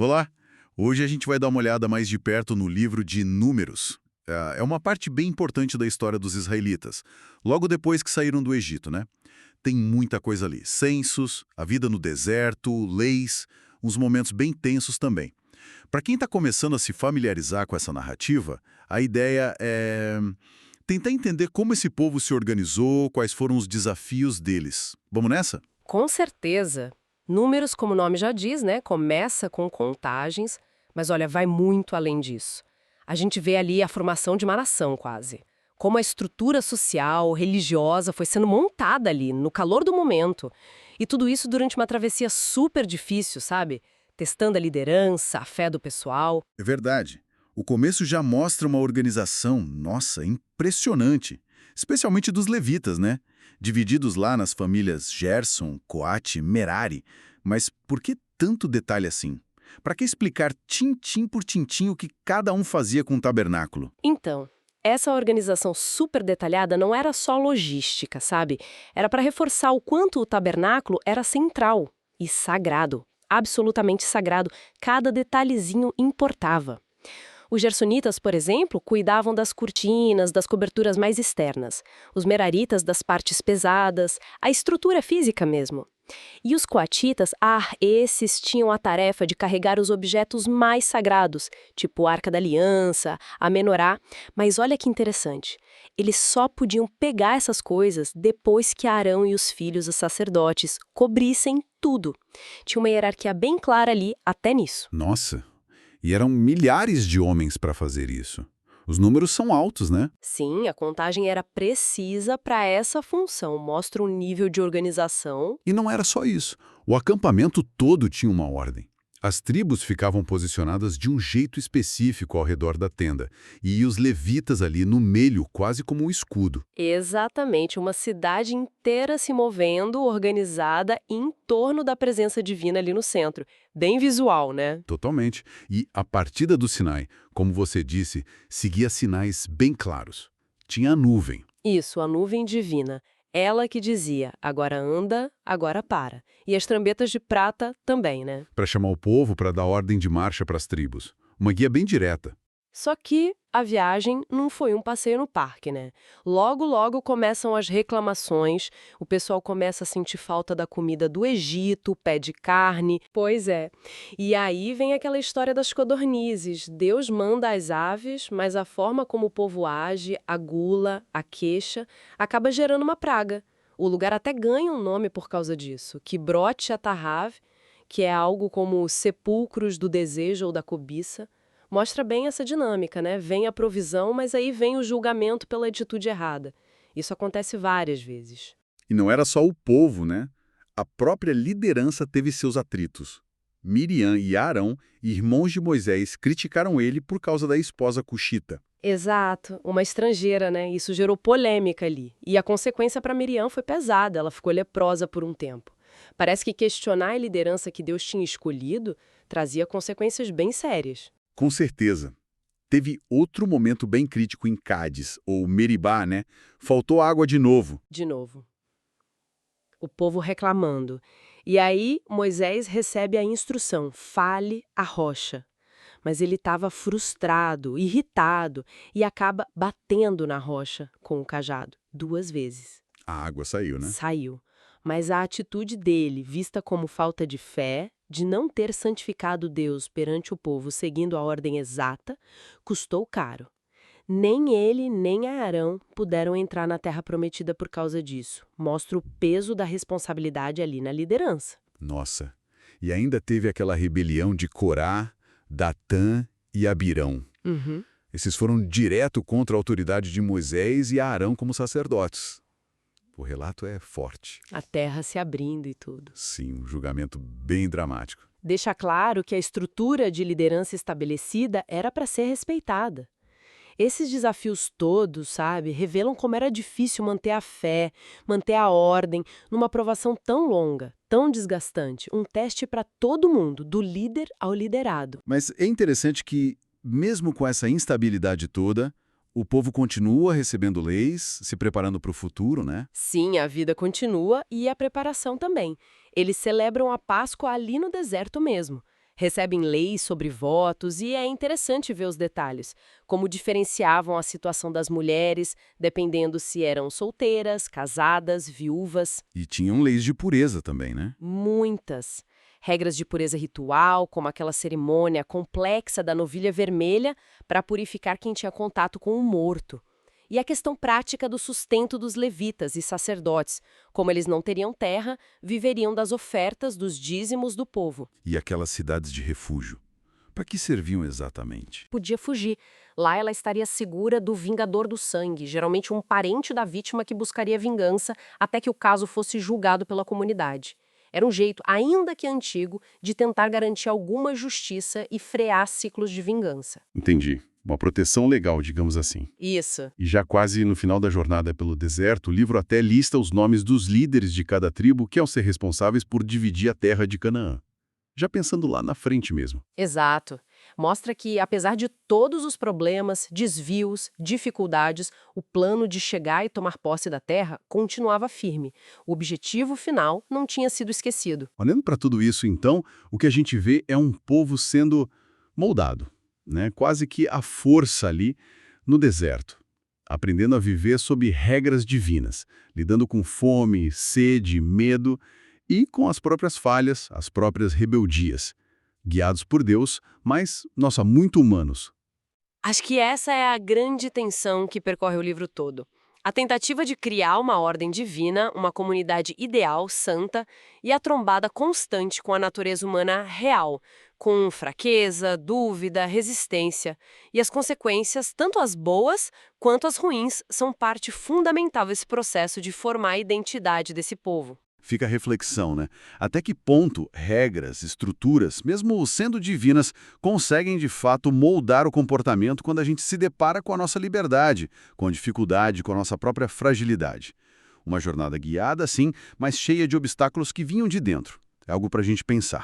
Olá! Hoje a gente vai dar uma olhada mais de perto no livro de Números. É uma parte bem importante da história dos israelitas, logo depois que saíram do Egito, né? Tem muita coisa ali. Censos, a vida no deserto, leis, uns momentos bem tensos também. Para quem está começando a se familiarizar com essa narrativa, a ideia é tentar entender como esse povo se organizou, quais foram os desafios deles. Vamos nessa? Com certeza. Números, como o nome já diz, né? Começa com contagens, mas olha, vai muito além disso. A gente vê ali a formação de uma nação, quase. Como a estrutura social, religiosa foi sendo montada ali, no calor do momento. E tudo isso durante uma travessia super difícil, sabe? Testando a liderança, a fé do pessoal. É verdade. O começo já mostra uma organização, nossa, impressionante. Especialmente dos levitas, né? Divididos lá nas famílias Gerson, Coate, Merari. Mas por que tanto detalhe assim? Para que explicar tintim por tintim o que cada um fazia com o tabernáculo? Então, essa organização super detalhada não era só logística, sabe? Era para reforçar o quanto o tabernáculo era central e sagrado, absolutamente sagrado. Cada detalhezinho importava. Os gersonitas, por exemplo, cuidavam das cortinas, das coberturas mais externas. Os meraritas das partes pesadas, a estrutura física mesmo. E os coatitas, esses tinham a tarefa de carregar os objetos mais sagrados, tipo a Arca da Aliança, a Menorá. Mas olha que interessante, eles só podiam pegar essas coisas depois que Arão e os filhos, os sacerdotes, cobrissem tudo. Tinha uma hierarquia bem clara ali, até nisso. Nossa, e eram milhares de homens para fazer isso. Os números são altos, né? Sim, a contagem era precisa para essa função, mostra um nível de organização. E não era só isso. O acampamento todo tinha uma ordem. As tribos ficavam posicionadas de um jeito específico ao redor da tenda, e os levitas ali no meio, quase como um escudo. Exatamente, uma cidade inteira se movendo, organizada em torno da presença divina ali no centro. Bem visual, né? Totalmente. E a partida do Sinai, como você disse, seguia sinais bem claros. Tinha a nuvem. Isso, a nuvem divina. Ela que dizia, agora anda, agora para. E as trombetas de prata também, né? Para chamar o povo para dar ordem de marcha para as tribos. Uma guia bem direta. Só que a viagem não foi um passeio no parque, né? Logo, logo começam as reclamações, o pessoal começa a sentir falta da comida do Egito, pede carne. Pois é. E aí vem aquela história das codornizes. Deus manda as aves, mas a forma como o povo age, a gula, a queixa, acaba gerando uma praga. O lugar até ganha um nome por causa disso, Kibroth Atahav, que é algo como sepulcros do desejo ou da cobiça. Mostra bem essa dinâmica, né? Vem a provisão, mas aí vem o julgamento pela atitude errada. Isso acontece várias vezes. E não era só o povo, né? A própria liderança teve seus atritos. Miriam e Arão, irmãos de Moisés, criticaram ele por causa da esposa cuxita. Exato, uma estrangeira, né? Isso gerou polêmica ali. E a consequência para Miriam foi pesada, ela ficou leprosa por um tempo. Parece que questionar a liderança que Deus tinha escolhido trazia consequências bem sérias. Com certeza. Teve outro momento bem crítico em Cádiz, ou Meribá, né? Faltou água de novo. De novo, o povo reclamando. E aí Moisés recebe a instrução: fale a rocha. Mas ele estava frustrado, irritado e acaba batendo na rocha com o cajado 2 vezes. A água saiu, né? Saiu. Mas a atitude dele, vista como falta de fé, de não ter santificado Deus perante o povo seguindo a ordem exata, custou caro. Nem ele, nem Arão puderam entrar na terra prometida por causa disso. Mostra o peso da responsabilidade ali na liderança. Nossa. E ainda teve aquela rebelião de Corá, Datã e Abirão. Uhum. Esses foram direto contra a autoridade de Moisés e Arão como sacerdotes. O relato é forte. A terra se abrindo e tudo. Sim, um julgamento bem dramático. Deixa claro que a estrutura de liderança estabelecida era para ser respeitada. Esses desafios todos, sabe, revelam como era difícil manter a fé, manter a ordem, numa provação tão longa, tão desgastante, um teste para todo mundo, do líder ao liderado. Mas é interessante que, mesmo com essa instabilidade toda, o povo continua recebendo leis, se preparando para o futuro, né? Sim, a vida continua e a preparação também. Eles celebram a Páscoa ali no deserto mesmo. Recebem leis sobre votos e é interessante ver os detalhes, como diferenciavam a situação das mulheres, dependendo se eram solteiras, casadas, viúvas. E tinham leis de pureza também, né? Muitas. Regras de pureza ritual, como aquela cerimônia complexa da novilha vermelha para purificar quem tinha contato com o morto. E a questão prática do sustento dos levitas e sacerdotes. Como eles não teriam terra, viveriam das ofertas dos dízimos do povo. E aquelas cidades de refúgio. Para que serviam exatamente? Podia fugir. Lá ela estaria segura do vingador do sangue, geralmente um parente da vítima que buscaria vingança até que o caso fosse julgado pela comunidade. Era um jeito, ainda que antigo, de tentar garantir alguma justiça e frear ciclos de vingança. Entendi. Uma proteção legal, digamos assim. Isso. E já quase no final da jornada pelo deserto, o livro até lista os nomes dos líderes de cada tribo que iam ser responsáveis por dividir a terra de Canaã. Já pensando lá na frente mesmo. Exato. Mostra que, apesar de todos os problemas, desvios, dificuldades, o plano de chegar e tomar posse da terra continuava firme. O objetivo final não tinha sido esquecido. Olhando para tudo isso, então, o que a gente vê é um povo sendo moldado, né? Quase que à força ali no deserto, aprendendo a viver sob regras divinas, lidando com fome, sede, medo e com as próprias falhas, as próprias rebeldias, guiados por Deus, mas, nossa, muito humanos. Acho que essa é a grande tensão que percorre o livro todo. A tentativa de criar uma ordem divina, uma comunidade ideal, santa, e a trombada constante com a natureza humana real, com fraqueza, dúvida, resistência. E as consequências, tanto as boas quanto as ruins, são parte fundamental desse processo de formar a identidade desse povo. Fica a reflexão, né? Até que ponto regras, estruturas, mesmo sendo divinas, conseguem de fato moldar o comportamento quando a gente se depara com a nossa liberdade, com a dificuldade, com a nossa própria fragilidade. Uma jornada guiada, sim, mas cheia de obstáculos que vinham de dentro. É algo para a gente pensar.